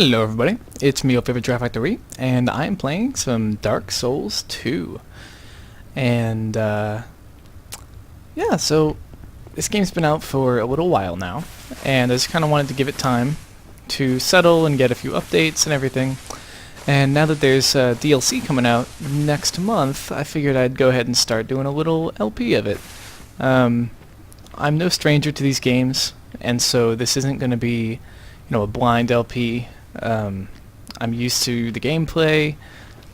Hello everybody, it's me, your favorite Draft Factory, and I am playing some Dark Souls 2. And, yeah, so this game's been out for a little while now, and I just kind of wanted to give it time to settle and get a few updates and everything. And now that there's DLC coming out next month, I figured I'd go ahead and start doing a little LP of it. I'm no stranger to these games, and so this isn't going to be, a blind LP. I'm used to the gameplay.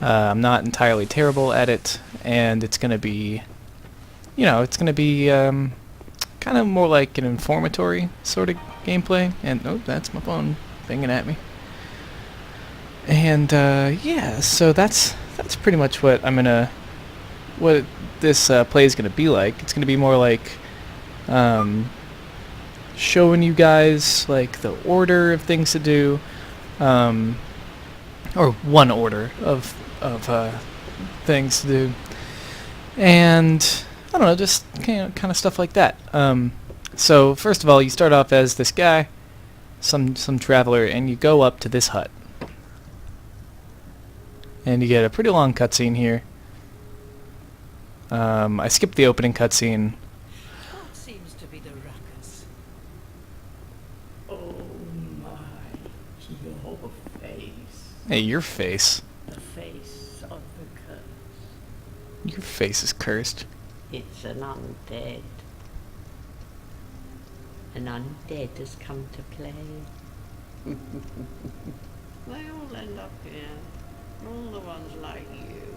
I'm not entirely terrible at it, and it's going to be, kind of more like an informatory sort of gameplay. And oh, that's my phone banging at me. And yeah, so that's pretty much what this play is gonna be like. It's gonna be more like showing you guys like the order of things to do, or one order of things to do, and I don't know, just kind of stuff like that. So first of all, you start off as this guy, some traveler, and you go up to this hut. And you get a pretty long cutscene here. I skipped the opening cutscene. What seems to be the ruckus? Oh my, your face. Hey, your face. The face of the curse. Your face is cursed. It's an undead. An undead has come to play. They all end up here. All the ones like you.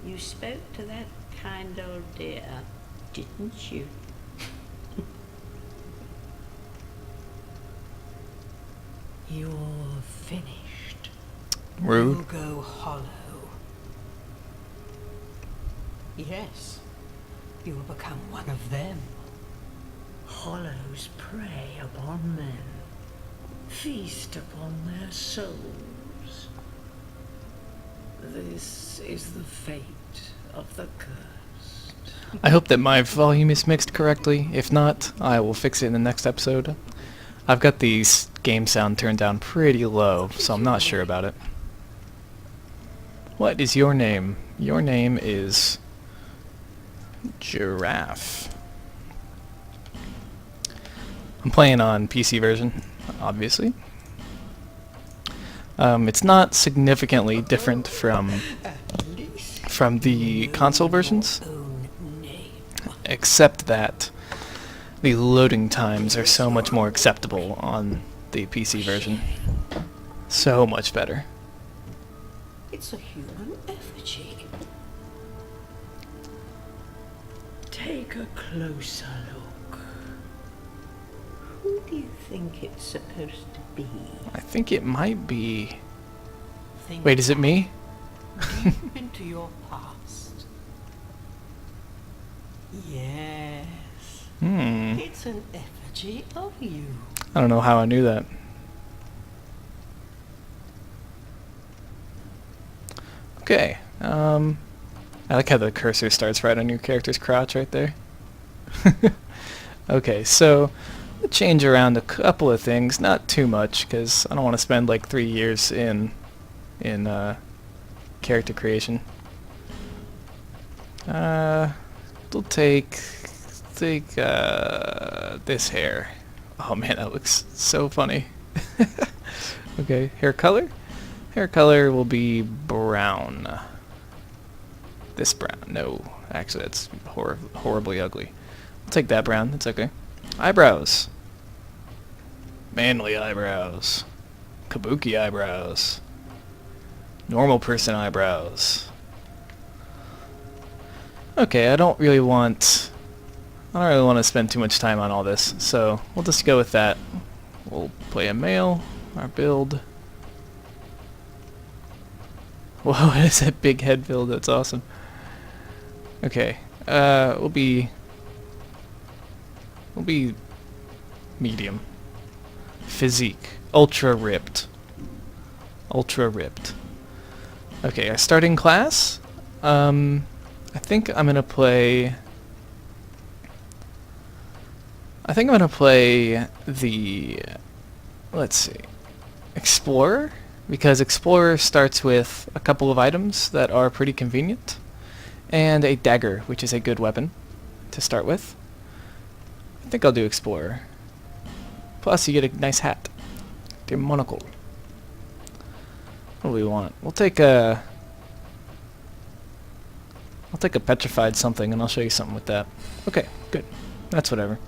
You spoke to that kind old dear, didn't you? You're finished. Rude. You'll go hollow. Yes, you will become one of them. Hollows prey upon men, feast upon their souls. This is the fate of the cursed. I hope that my volume is mixed correctly. If not, I will fix it in the next episode. I've got the game sound turned down pretty low, so I'm not sure about it. What is your name? Your name is Giraffe. I'm playing on PC version, obviously. It's not significantly different from the console versions, except that the loading times are so much more acceptable on the PC version. So much better. It's a human effigy. Take a closer look. Who do you think it's supposed to be? I think it might be... Think Wait, is it me? deep into your past. Yes. It's an effigy of you. I don't know how I knew that. Okay. I like how the cursor starts right on your character's crotch right there. Okay, so I'll change around a couple of things, not too much, because I don't want to spend like 3 years in character creation. We'll take this hair. Oh man, that looks so funny. Okay, hair color. Hair color will be brown. This brown. No, actually that's horribly ugly. I'll take that brown. That's okay. Eyebrows. Manly eyebrows. Kabuki eyebrows. Normal person eyebrows. Okay, I don't really want to spend too much time on all this, so we'll just go with that. We'll play a male, our build. Whoa, what is that big head build? That's awesome. Okay, we'll be medium. Physique. Ultra ripped. Ultra ripped. Okay, our starting class. I think I'm gonna play the let's see. Explorer, because Explorer starts with a couple of items that are pretty convenient, and a dagger, which is a good weapon to start with. I think I'll do Explorer. Plus, you get a nice hat. Your monocle. What do we want? We'll take a... I'll take a petrified something, and I'll show you something with that. Okay, good. That's whatever.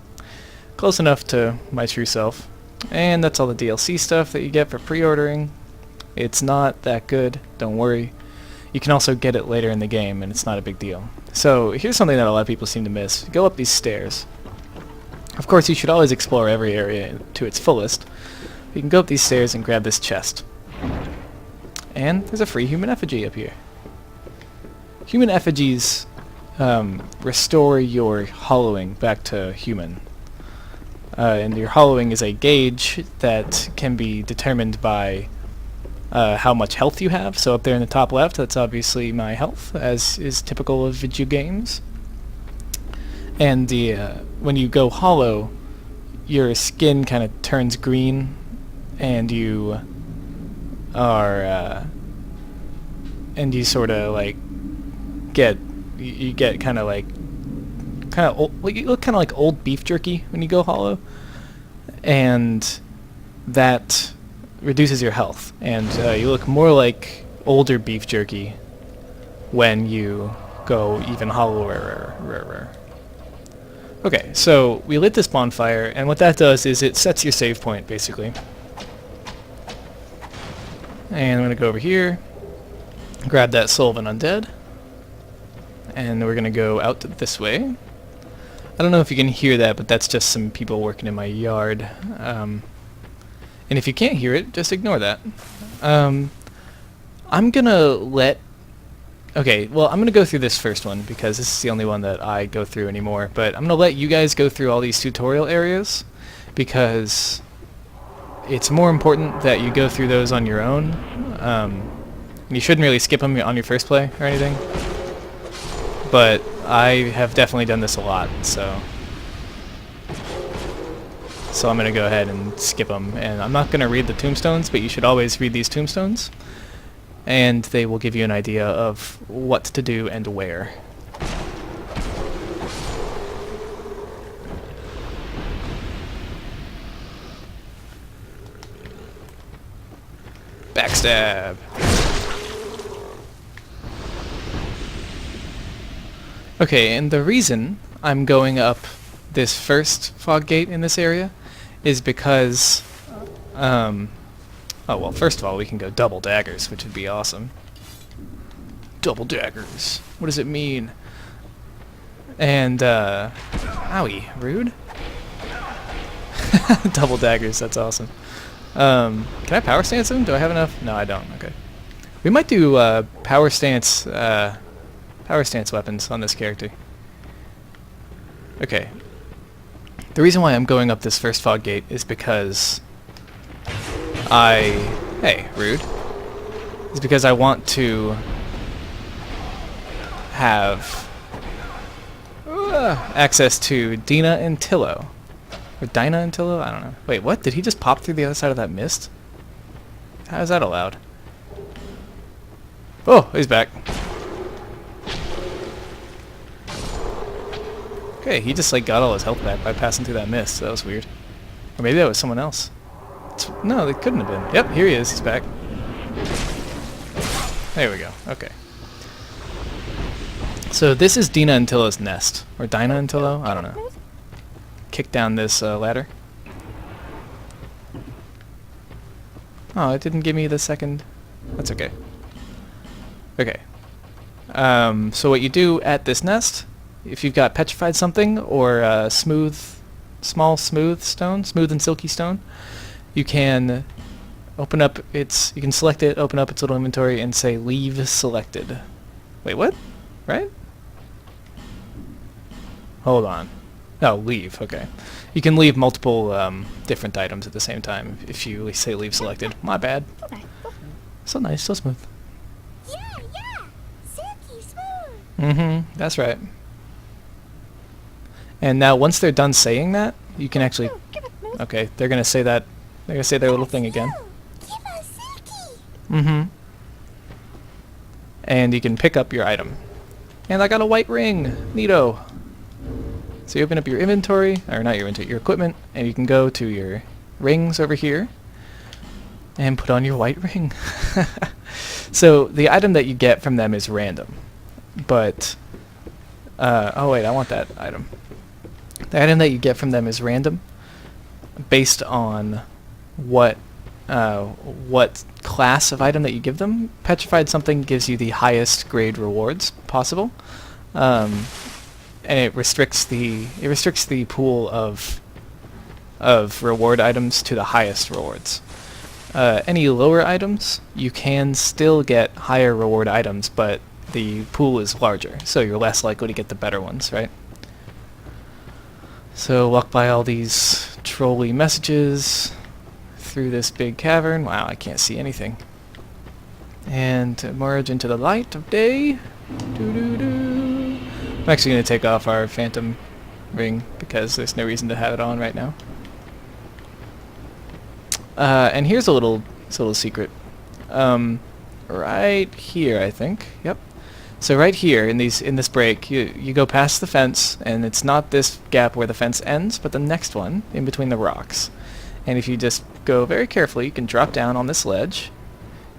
Close enough to my true self. And that's all the DLC stuff that you get for pre-ordering. It's not that good, don't worry. You can also get it later in the game, and it's not a big deal. So, here's something that a lot of people seem to miss. Go up these stairs. Of course, you should always explore every area to its fullest. You can go up these stairs and grab this chest. And there's a free human effigy up here. Human effigies restore your hollowing back to human. And your hollowing is a gauge that can be determined by how much health you have. So up there in the top left, that's obviously my health, as is typical of video games. And the when you go hollow, your skin kind of turns green, and you are and you sort of like you get kind of old, like you look kind of like old beef jerky when you go hollow, and that reduces your health, and you look more like older beef jerky when you go even hollower. Okay, so we lit this bonfire, and what that does is it sets your save point, basically. And I'm going to go over here, grab that soul of an undead, and we're going to go out this way. I don't know if you can hear that, but that's just some people working in my yard. And if you can't hear it, just ignore that. I'm going to let... Okay, well, I'm going to go through this first one, because this is the only one that I go through anymore. But I'm going to let you guys go through all these tutorial areas, because it's more important that you go through those on your own. You shouldn't really skip them on your first play or anything. But I have definitely done this a lot, so I'm going to go ahead and skip them. And I'm not going to read the tombstones, but you should always read these tombstones, and they will give you an idea of what to do and where. Backstab. Okay, and the reason I'm going up this first fog gate in this area is because, oh well, first of all, we can go double daggers, which would be awesome. Double daggers. What does it mean? And, owie, rude? Double daggers, that's awesome. Can I power stance him? Do I have enough? No, I don't. Okay. We might do, power stance weapons on this character. Okay. The reason why I'm going up this first fog gate is because hey, rude. Is because I want to have access to Dina and Tillo. Or Dinah and Tillo? I don't know. Wait, what? Did he just pop through the other side of that mist? How is that allowed? Oh, he's back. Okay, he just like got all his health back by passing through that mist. That was weird. Or maybe that was someone else. No, they couldn't have been. Yep, here he is. He's back. There we go. Okay. So this is Dina and Tillo's nest. Or Dinah and Tillo? I don't know. Kick down this ladder. Oh, it didn't give me the second. That's okay. Okay. So what you do at this nest, if you've got petrified something or small smooth and silky stone, you can open up its, you can select it, open up its little inventory, and say leave selected. Wait, what? Right? Hold on. No, leave. Okay. You can leave multiple different items at the same time if you say leave selected. My bad. So nice, so smooth. Yeah, silky smooth. Mm-hmm, that's right. And now once they're done saying that, you can actually... Okay, they're going to say that They're gonna say their little thing again. Give us Silky. Mm-hmm. And you can pick up your item. And I got a white ring! Neato! So you open up your inventory, or not your inventory, your equipment, and you can go to your rings over here and put on your white ring. So the item that you get from them is random. But, oh wait, I want that item. The item that you get from them is random based on what class of item that you give them. Petrified something gives you the highest grade rewards possible, and it restricts the pool of reward items to the highest rewards. Any lower items, you can still get higher reward items, but the pool is larger, so you're less likely to get the better ones, right? So walk by all these trolly messages through this big cavern. Wow, I can't see anything. And emerge into the light of day. Doo-doo-doo. I'm actually going to take off our phantom ring because there's no reason to have it on right now. And here's a little secret. Right here, I think. Yep. So right here in this break, you go past the fence, and it's not this gap where the fence ends, but the next one in between the rocks. And if you just go very carefully, you can drop down on this ledge.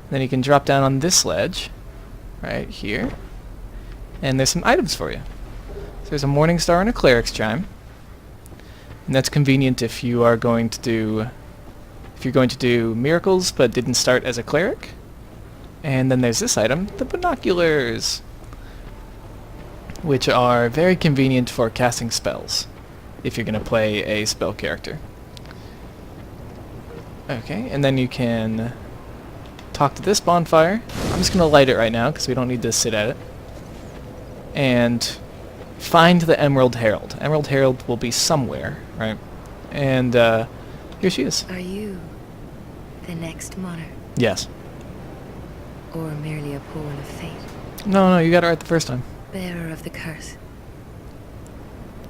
Then you can drop down on this ledge, right here. And there's some items for you. So there's a morning star and a cleric's chime. And that's convenient if you are going to do miracles but didn't start as a cleric. And then there's this item, the binoculars, which are very convenient for casting spells if you're going to play a spell character. Okay, and then you can talk to this bonfire. I'm just going to light it right now because we don't need to sit at it. And find the Emerald Herald. Emerald Herald will be somewhere, right? And here she is. Are you the next monarch? Yes. Or merely a pawn of fate? No, you got it right the first time. Bearer of the curse.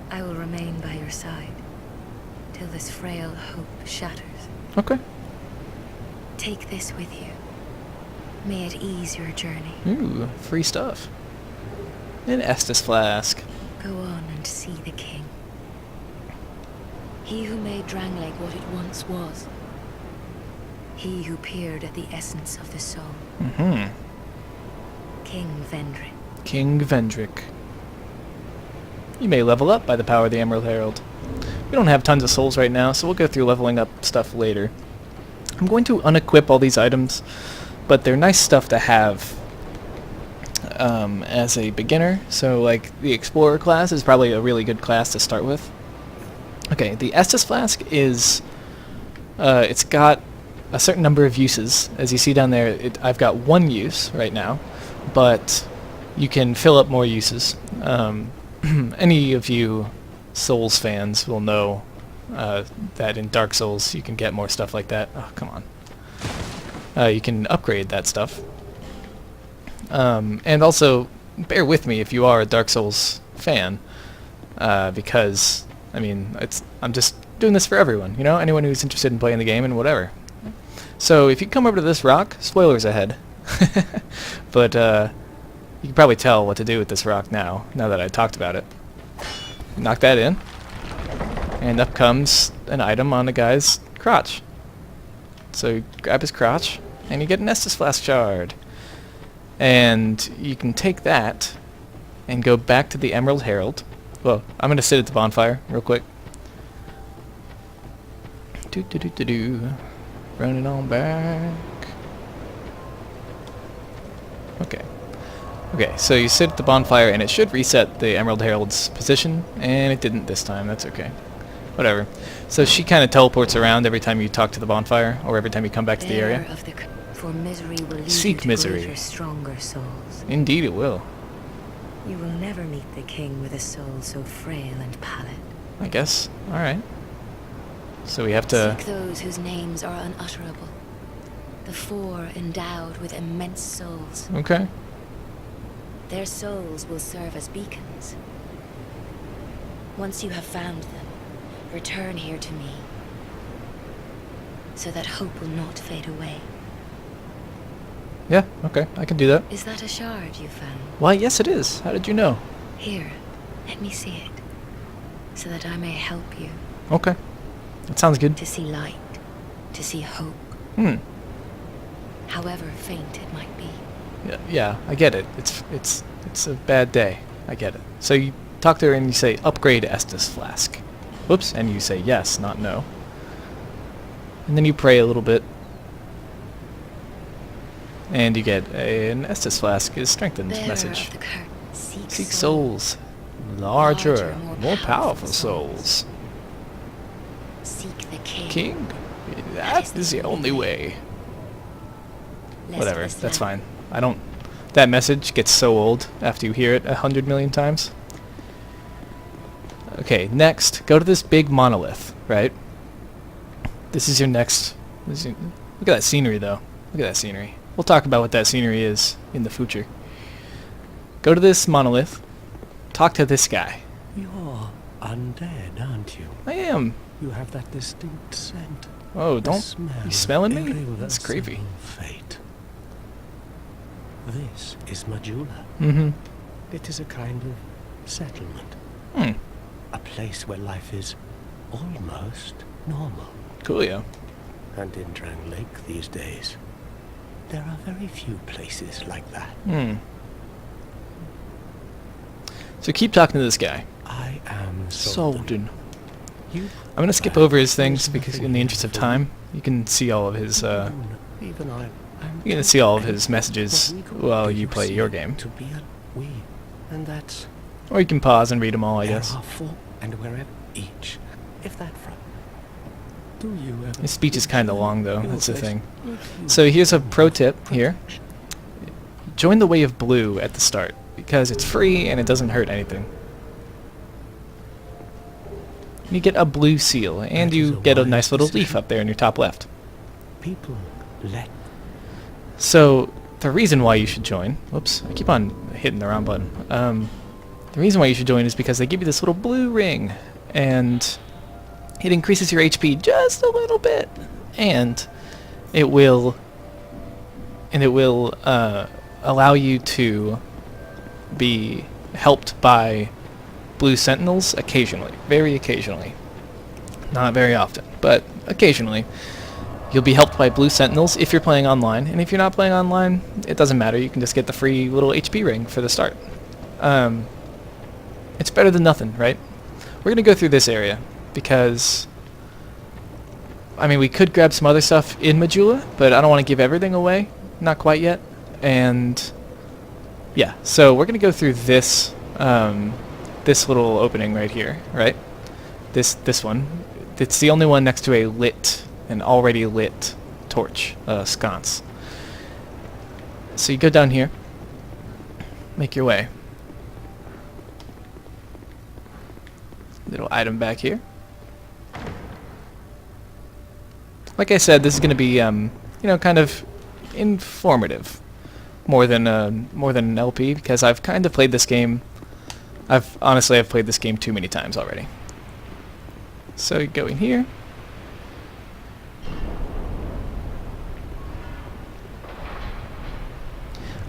I will remain by your side till this frail hope shatters. Okay. Take this with you. May it ease your journey. Ooh, free stuff. An Estus flask. Go on and see the king. He who made Drangleic what it once was. He who peered at the essence of the soul. Mm-hmm. King Vendrick. King Vendrick. You may level up by the power of the Emerald Herald. We don't have tons of souls right now, so we'll go through leveling up stuff later. I'm going to unequip all these items, but they're nice stuff to have as a beginner. So, like, the Explorer class is probably a really good class to start with. Okay, the Estus Flask is... it's got a certain number of uses. As you see down there, I've got one use right now, but you can fill up more uses. Any of you Souls fans will know that in Dark Souls you can get more stuff like that. Oh, come on. You can upgrade that stuff. And also, bear with me if you are a Dark Souls fan, because, I mean, I'm just doing this for everyone, you know? Anyone who's interested in playing the game and whatever. So, if you come over to this rock, spoilers ahead. But, you can probably tell what to do with this rock now that I talked about it. Knock that in, and up comes an item on the guy's crotch. So you grab his crotch, and you get an Estus Flask shard. And you can take that and go back to the Emerald Herald. Well, I'm going to sit at the bonfire real quick. Running on back. Okay, so you sit at the bonfire, and it should reset the Emerald Herald's position, and it didn't this time. That's okay. Whatever. So she kind of teleports around every time you talk to the bonfire, or every time you come back to the area. For misery will lead Seek you to misery. greater, stronger souls. Indeed it will. You will never meet the king with a soul so frail and pallid. I guess. Alright. So we have to... Seek those whose names are unutterable. The four endowed with immense souls. Okay. Their souls will serve as beacons. Once you have found them, return here to me. so that hope will not fade away. Yeah, okay, I can do that. Is that a shard you found? Why, yes it is. How did you know? Here, let me see it, so that I may help you Okay. That sounds good. to see light, to see hope, Hmm. however faint it might be. Yeah, I get it. It's a bad day. I get it. So you talk to her and you say, upgrade Estus Flask. Whoops, and you say yes, not no. And then you pray a little bit. And you get an Estus Flask is strengthened Bearer message. of the curtain, Seek souls. Larger, more powerful souls. Seek the king. King? That is the only way. Lest Whatever, this that's land- fine. I don't... That message gets so old after you hear it 100 million times. Okay, next, go to this big monolith, right? This is your next... look at that scenery, though. Look at that scenery. We'll talk about what that scenery is in the future. Go to this monolith. Talk to this guy. You're undead, aren't you? I am. You have that distinct scent. Oh, The don't... smell You smelling of me? That's creepy. irreversible Fate. This is Majula. Mm-hmm. It is a kind of settlement. Hmm. A place where life is almost normal. Coolio. And in Drangleic these days, there are very few places like that. Hmm. So keep talking to this guy. I am Solden. You I'm gonna skip over his things because, in the interest of time, you can see all of his. Even I'm You're gonna see all of his messages what we call while you play POC your game, To be a we, and that's or you can pause and read them all, I there guess. are four, and wherever each, if that from. Do you ever? His speech is kind of long, though. Your That's the face thing. makes you So here's a pro tip here: protection. join the Way of Blue at the start because it's free and it doesn't hurt anything. You get a blue seal, and That is you a get a wise nice little leaf decision. up there in your top left. People let So the reason why you should join, whoops, I keep on hitting the wrong button. The reason why you should join is because they give you this little blue ring, and it increases your HP just a little bit, and it will allow you to be helped by blue sentinels occasionally, very occasionally, not very often, but occasionally. You'll be helped by blue sentinels if you're playing online, and if you're not playing online, it doesn't matter. You can just get the free little HP ring for the start. It's better than nothing, right? We're going to go through this area because, I mean, we could grab some other stuff in Majula, but I don't want to give everything away. Not quite yet. And yeah, so we're going to go through this this little opening right here, right? This one. It's the only one next to an already lit torch, sconce. So you go down here, make your way. Little item back here. Like I said, this is going to be, kind of informative, more than an LP, because I've kind of played this game. I've played this game too many times already. So you go in here.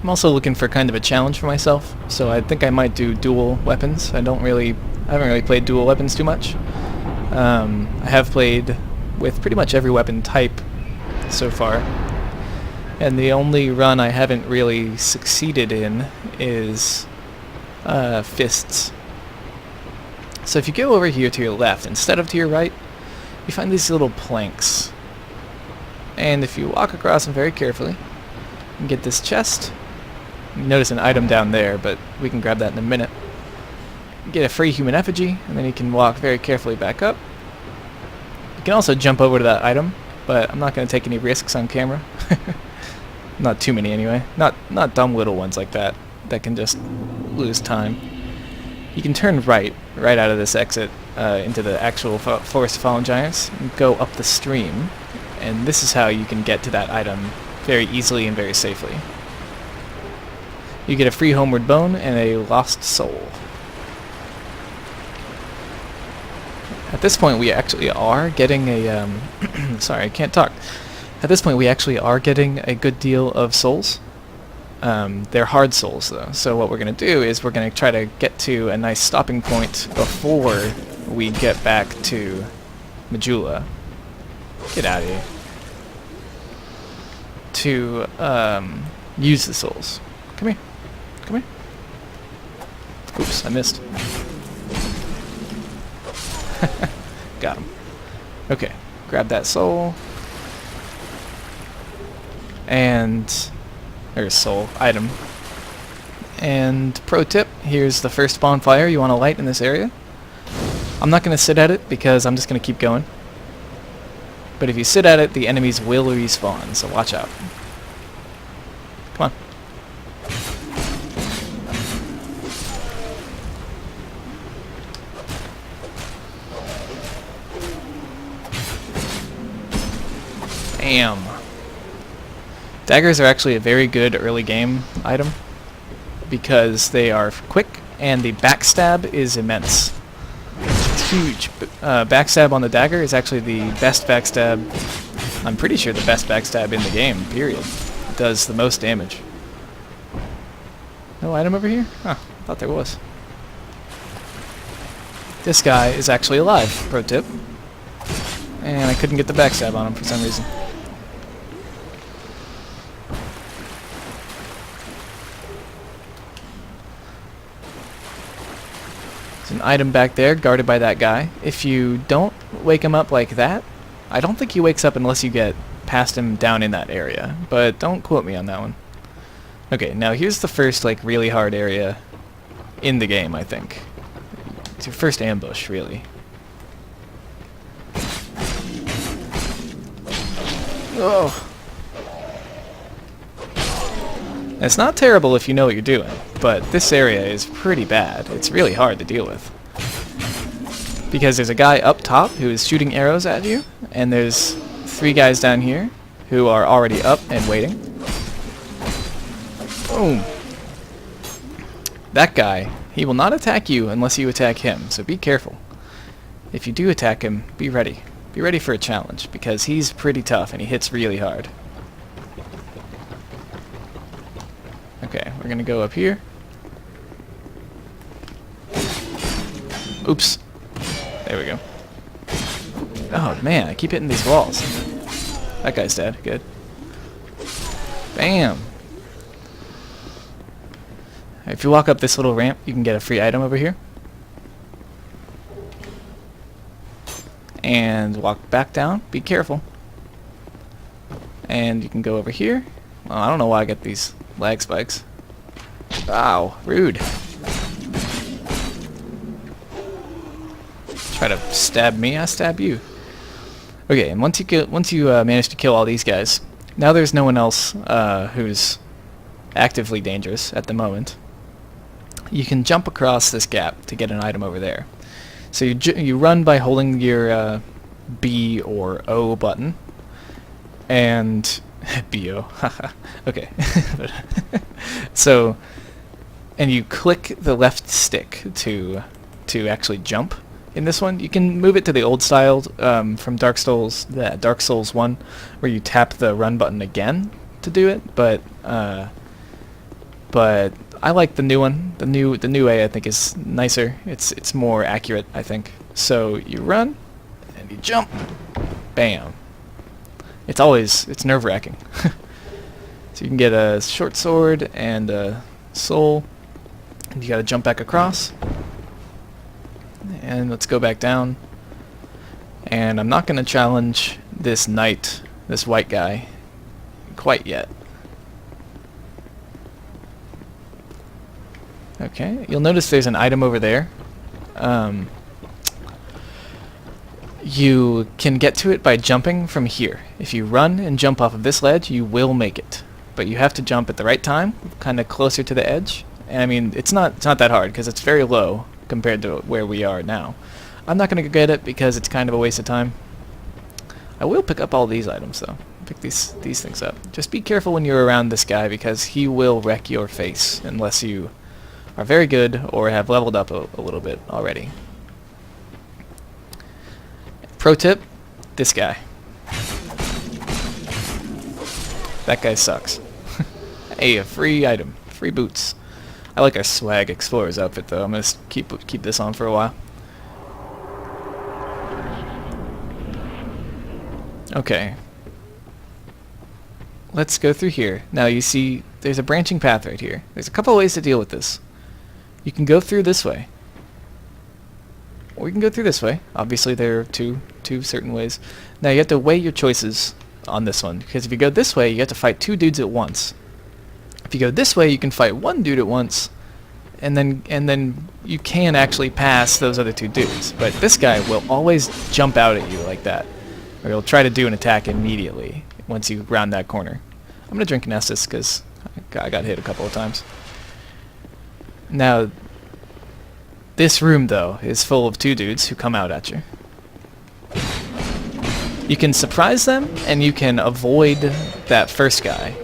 I'm also looking for kind of a challenge for myself, so I think I might do dual weapons. I haven't really played dual weapons too much. I have played with pretty much every weapon type so far, and the only run I haven't really succeeded in is fists. So if you go over here to your left instead of to your right, you find these little planks, and if you walk across them very carefully, you can get this chest. You notice an item down there, but we can grab that in a minute. You get a free human effigy, and then you can walk very carefully back up. You can also jump over to that item, but I'm not going to take any risks on camera. Not too many anyway. Not dumb little ones like that can just lose time. You can turn right out of this exit into the actual Forest of Fallen Giants and go up the stream, and this is how you can get to that item very easily and very safely. You get a free homeward bone and a lost soul. At this point we actually are getting a sorry, I can't talk. At this point we actually are getting a good deal of souls. They're hard souls though, so what we're going to do is we're going to try to get to a nice stopping point before we get back to Majula. Get out of here. To use the souls. Come here. Come here. Oops, I missed. Got him. Okay, grab that soul. And there's soul item. And pro tip, here's the first bonfire you want to light in this area. I'm not going to sit at it because I'm just going to keep going. But if you sit at it, the enemies will respawn, so watch out. Come on. Bam. Daggers are actually a very good early game item because they are quick and the backstab is immense. It's huge. Backstab on the dagger is actually the best backstab, I'm pretty sure the best backstab in the game, period. It does the most damage. No item over here? Huh, thought there was. This guy is actually alive, pro tip. And I couldn't get the backstab on him for some reason. There's an item back there guarded by that guy. If you don't wake him up like that, I don't think he wakes up unless you get past him down in that area, but don't quote me on that one. Okay, now here's the first like really hard area in the game, I think. It's your first ambush, really. Oh. It's not terrible if you know what you're doing, but this area is pretty bad. It's really hard to deal with. Because there's a guy up top who is shooting arrows at you, and there's 3 guys down here who are already up and waiting. Boom. That guy, he will not attack you unless you attack him, so be careful. If you do attack him, be ready. Be ready for a challenge, because he's pretty tough and he hits really hard. Okay, we're gonna go up here. Oops. There we go. Oh man, I keep hitting these walls. That guy's dead. Good. Bam! If you walk up this little ramp, you can get a free item over here. And walk back down. Be careful. And you can go over here. Well, I don't know why I get these lag spikes. Ow, rude. Try to stab me, I stab you. Okay, and once you manage to kill all these guys, now there's no one else who's actively dangerous at the moment. You can jump across this gap to get an item over there. So you run by holding your B or O button, and B-O, okay. So, and you click the left stick to actually jump. In this one, you can move it to the old style from Dark Souls 1, where you tap the run button again to do it. But I like the new one. The new way I think is nicer. It's more accurate, I think. So you run and you jump, bam. It's nerve-wracking. So you can get a short sword and a soul, and you got to jump back across. And let's go back down. And I'm not going to challenge this knight, this white guy, quite yet. Okay, you'll notice there's an item over there. You can get to it by jumping from here. If you run and jump off of this ledge, you will make it. But you have to jump at the right time, kind of closer to the edge. And I mean, it's not that hard because it's very low compared to where we are now. I'm not going to get it because it's kind of a waste of time. I will pick up all these items though. Pick these things up. Just be careful when you're around this guy because he will wreck your face unless you are very good or have leveled up a little bit already. Pro tip, this guy. That guy sucks. Hey, a free item. Free boots. I like our swag explorer's outfit though. I'm gonna keep this on for a while. Okay. Let's go through here. Now you see there's a branching path right here. There's a couple ways to deal with this. You can go through this way. Or you can go through this way. Obviously there are two certain ways. Now you have to weigh your choices on this one, because if you go this way you have to fight 2 dudes at once. If you go this way you can fight 1 dude at once, and then you can actually pass those other 2 dudes. But this guy will always jump out at you like that, or he'll try to do an attack immediately once you round that corner. I'm gonna drink an Estus because I got hit a couple of times. Now this room though is full of 2 dudes who come out at you. You can surprise them and you can avoid that first guy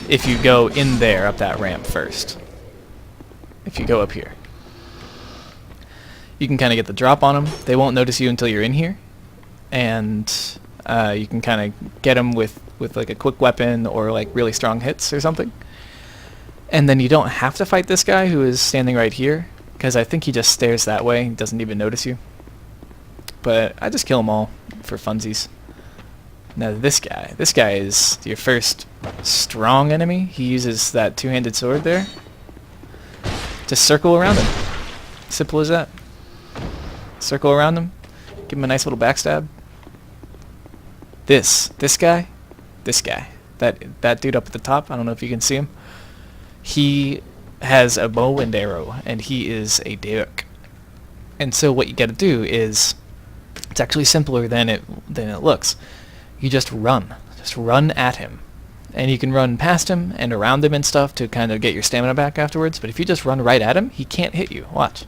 if you go in there up that ramp first. If you go up here, you can kind of get the drop on them. They won't notice you until you're in here, and you can kind of get them with like a quick weapon or like really strong hits or something. And then you don't have to fight this guy who is standing right here, because I think he just stares that way. He doesn't even notice you. But I just kill them all for funsies. Now this guy is your first strong enemy. He uses that 2-handed sword there. Just circle around him. Simple as that. Circle around him. Give him a nice little backstab. This guy. That dude up at the top. I don't know if you can see him. He has a bow and arrow, and he is a dick. And so what you got to do is, it's actually simpler than it looks. You just run at him. And you can run past him and around him and stuff to kind of get your stamina back afterwards, but if you just run right at him, he can't hit you. Watch.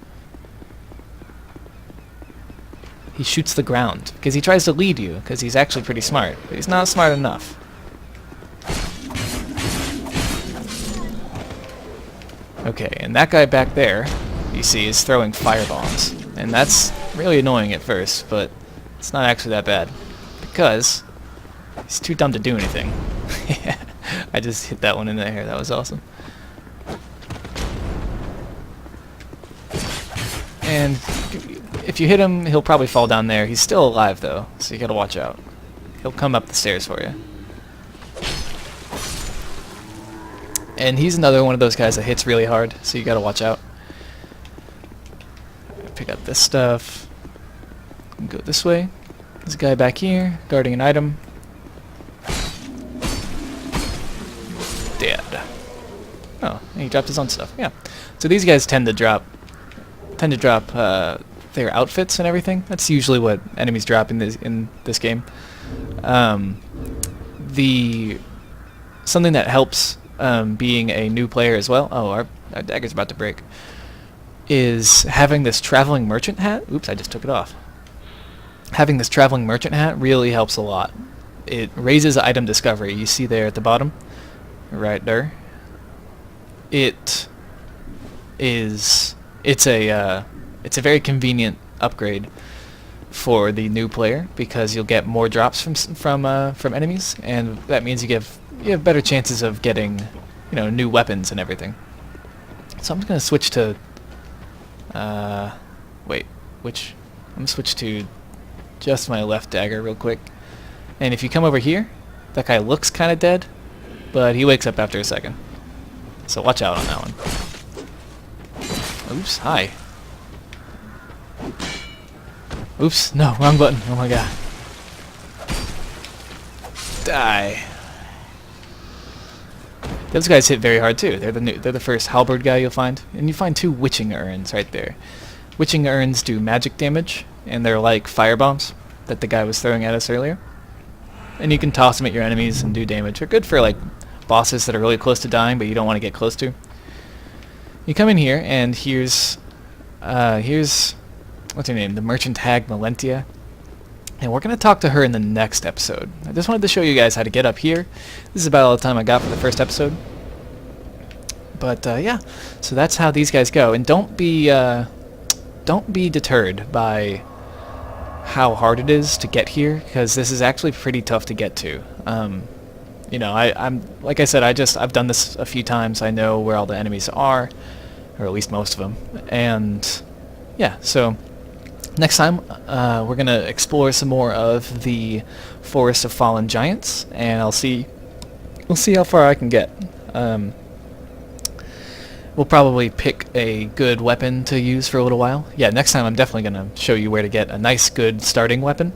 He shoots the ground, because he tries to lead you, because he's actually pretty smart, but he's not smart enough. Okay, and that guy back there, you see, is throwing firebombs. And that's really annoying at first, but it's not actually that bad, because he's too dumb to do anything. I just hit that one in the air. That was awesome. And if you hit him, he'll probably fall down there. He's still alive, though, so you gotta watch out. He'll come up the stairs for you. And he's another one of those guys that hits really hard, so you gotta watch out. Pick up this stuff. Go this way. There's a guy back here, guarding an item. Dead. Oh, and he dropped his own stuff. Yeah. So these guys tend to drop their outfits and everything. That's usually what enemies drop in this game. Something that helps being a new player as well. Oh, our dagger's about to break. Is having this traveling merchant hat. Oops, I just took it off. Having this traveling merchant hat really helps a lot. It raises item discovery. You see there at the bottom, right there. It's a very convenient upgrade for the new player, because you'll get more drops from enemies, and that means you have better chances of getting, new weapons and everything. So I'm just gonna switch to I'm gonna switch to just my left dagger real quick. And if you come over here, that guy looks kind of dead, but he wakes up after a second. So watch out on that one. Oops, hi. Oops, no, wrong button. Oh my god. Die. Those guys hit very hard too. They're the first halberd guy you'll find. And you find 2 witching urns right there. Witching urns do magic damage, and they're like firebombs that the guy was throwing at us earlier. And you can toss them at your enemies and do damage. They're good for like bosses that are really close to dying, but you don't want to get close to. You come in here, and here's what's her name? The merchant hag Melentia. And we're going to talk to her in the next episode. I just wanted to show you guys how to get up here. This is about all the time I got for the first episode. But yeah, so that's how these guys go. And don't be deterred by how hard it is to get here, because this is actually pretty tough to get to. You know, I'm like I said, I've done this a few times. I know where all the enemies are, or at least most of them. And yeah, so next time we're gonna explore some more of the Forest of Fallen Giants, and we'll see how far I can get. We'll probably pick a good weapon to use for a little while. Yeah, next time I'm definitely gonna show you where to get a nice, good starting weapon.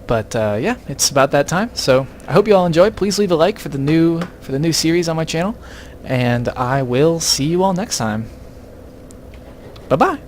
But yeah, it's about that time. So I hope you all enjoyed. Please leave a like for the new series on my channel, and I will see you all next time. Bye bye.